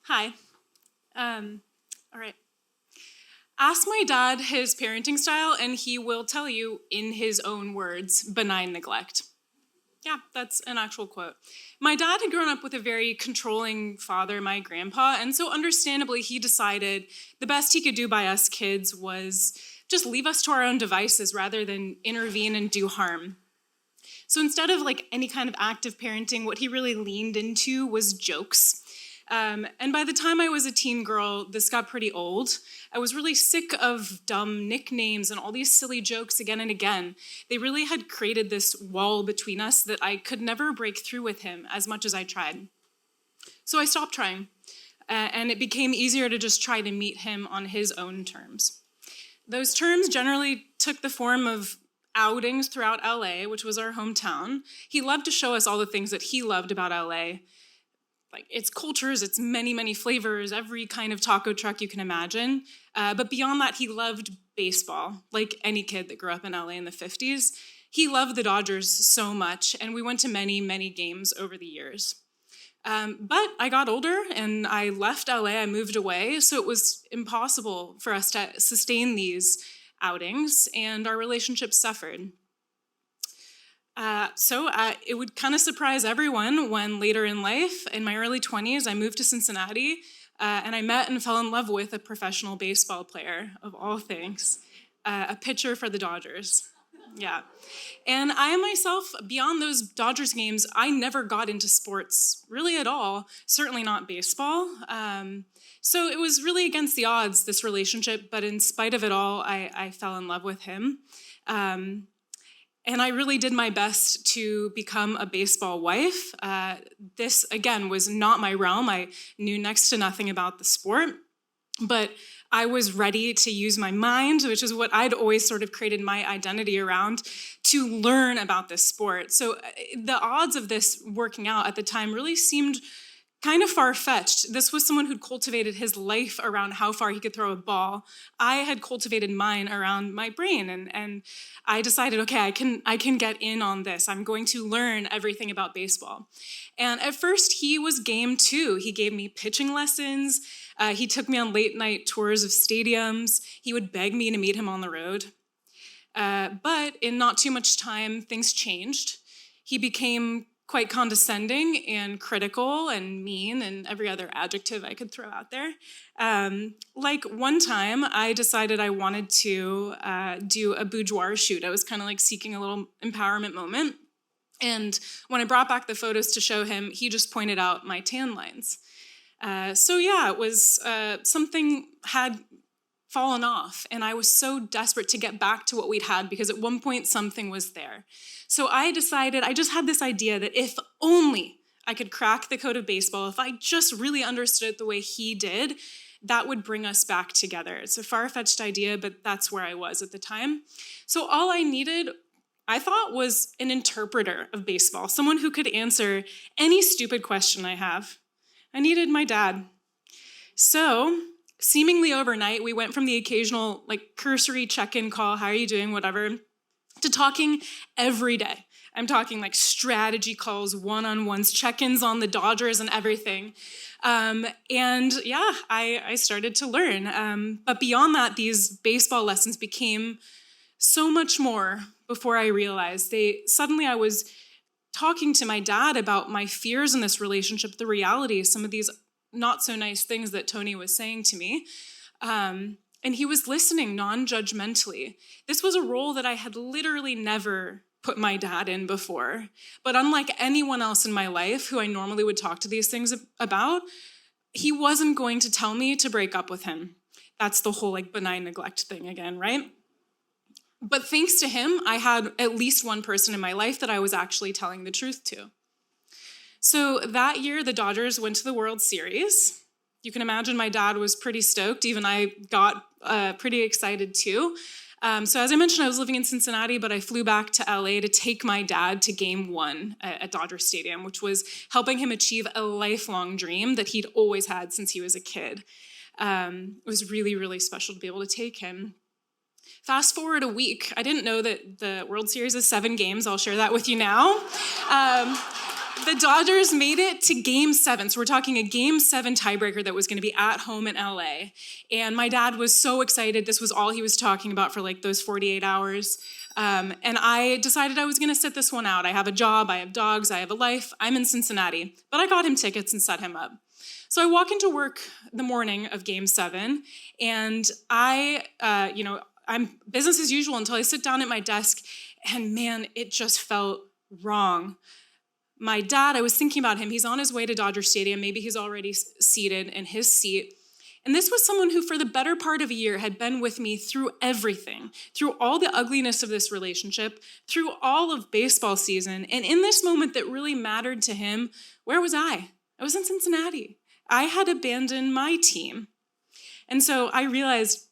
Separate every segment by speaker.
Speaker 1: Hi. All right. Ask my dad his parenting style, and he will tell you in his own words, benign neglect. Yeah, that's an actual quote. My dad had grown up with a very controlling father, my grandpa, and so understandably he decided the best he could do by us kids was just leave us to our own devices rather than intervene and do harm. So instead of like any kind of active parenting, what he really leaned into was jokes. And by the time I was a teen girl, this got pretty old. I was really sick of dumb nicknames and all these silly jokes again and again. They really had created this wall between us that I could never break through with him as much as I tried. So I stopped trying, and it became easier to just try to meet him on his own terms. Those terms generally took the form of outings throughout LA, which was our hometown. He loved to show us all the things that he loved about LA, like its cultures, its many, many flavors, every kind of taco truck you can imagine. But beyond that, he loved baseball, like any kid that grew up in LA in the 50s. He loved the Dodgers so much, and we went to many, many games over the years. But I got older and I left LA, I moved away, so it was impossible for us to sustain these outings, and our relationship suffered. It would kind of surprise everyone when later in life, in my early 20s, I moved to Cincinnati, and I met and fell in love with a professional baseball player, of all things, a pitcher for the Dodgers. Yeah. And I myself, beyond those Dodgers games, I never got into sports really at all, certainly not baseball. So it was really against the odds, this relationship, but in spite of it all, I fell in love with him. And I really did my best to become a baseball wife. This, again, was not my realm. I knew next to nothing about the sport, but I was ready to use my mind, which is what I'd always sort of created my identity around, to learn about this sport. So the odds of this working out at the time really seemed kind of far-fetched. This was someone who'd cultivated his life around how far he could throw a ball. I had cultivated mine around my brain, and I decided, okay, I can get in on this. I'm going to learn everything about baseball. And at first, he was game too. He gave me pitching lessons. He took me on late-night tours of stadiums. He would beg me to meet him on the road. But in not too much time, things changed. He became quite condescending and critical and mean and every other adjective I could throw out there. Like one time, I decided I wanted to do a boudoir shoot. I was kind of like seeking a little empowerment moment. And when I brought back the photos to show him, he just pointed out my tan lines. It was something had fallen off, and I was so desperate to get back to what we'd had because at one point something was there. So I decided, I just had this idea that if only I could crack the code of baseball, if I just really understood it the way he did, that would bring us back together. It's a far-fetched idea, but that's where I was at the time. So all I needed, I thought, was an interpreter of baseball, someone who could answer any stupid question I have. I needed my dad. So seemingly overnight, we went from the occasional cursory check-in call, how are you doing, whatever, to talking every day. I'm talking like strategy calls, one-on-ones, check-ins on the Dodgers and everything. I started to learn. But beyond that, these baseball lessons became so much more before I realized. Suddenly I was talking to my dad about my fears in this relationship, the reality of some of these not so nice things that Tony was saying to me. And he was listening non-judgmentally. This was a role that I had literally never put my dad in before. But unlike anyone else in my life who I normally would talk to these things about, he wasn't going to tell me to break up with him. That's the whole benign neglect thing again, right? But thanks to him, I had at least one person in my life that I was actually telling the truth to. So that year, the Dodgers went to the World Series. You can imagine my dad was pretty stoked. Even I got pretty excited too. So as I mentioned, I was living in Cincinnati, but I flew back to LA to take my dad to Game 1 at Dodger Stadium, which was helping him achieve a lifelong dream that he'd always had since he was a kid. It was really, really special to be able to take him. Fast forward a week. I didn't know that the World Series is 7 games. I'll share that with you now. The Dodgers made it to Game 7. So we're talking a Game 7 tiebreaker that was going to be at home in LA. And my dad was so excited. This was all he was talking about for like those 48 hours. And I decided I was going to sit this one out. I have a job, I have dogs, I have a life. I'm in Cincinnati. But I got him tickets and set him up. So I walk into work the morning of Game 7, and I'm business as usual until I sit down at my desk, and man, it just felt wrong. My dad, I was thinking about him. He's on his way to Dodger Stadium. Maybe he's already seated in his seat. And this was someone who for the better part of a year had been with me through everything, through all the ugliness of this relationship, through all of baseball season. And in this moment that really mattered to him, where was I? I was in Cincinnati. I had abandoned my team. And so I realized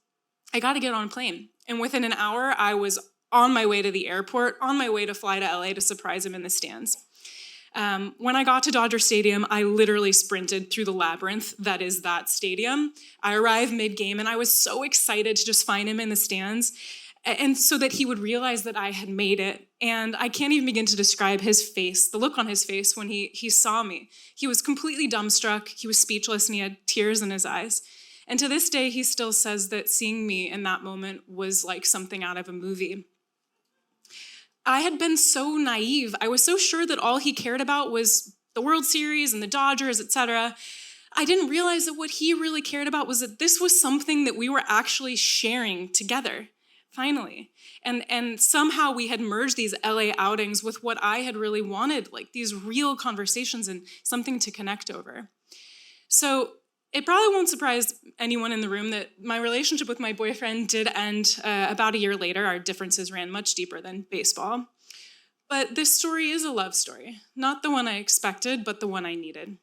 Speaker 1: I got to get on a plane. And within an hour, I was on my way to the airport, on my way to fly to LA to surprise him in the stands. When I got to Dodger Stadium, I literally sprinted through the labyrinth that is that stadium. I arrived mid-game, and I was so excited to just find him in the stands, and so that he would realize that I had made it. And I can't even begin to describe his face, the look on his face when he saw me. He was completely dumbstruck, he was speechless, and he had tears in his eyes. And to this day, he still says that seeing me in that moment was like something out of a movie. I had been so naive. I was so sure that all he cared about was the World Series and the Dodgers, etc. I didn't realize that what he really cared about was that this was something that we were actually sharing together, finally. And somehow we had merged these LA outings with what I had really wanted, like these real conversations and something to connect over. So it probably won't surprise anyone in the room that my relationship with my boyfriend did end about a year later. Our differences ran much deeper than baseball. But this story is a love story. Not the one I expected, but the one I needed.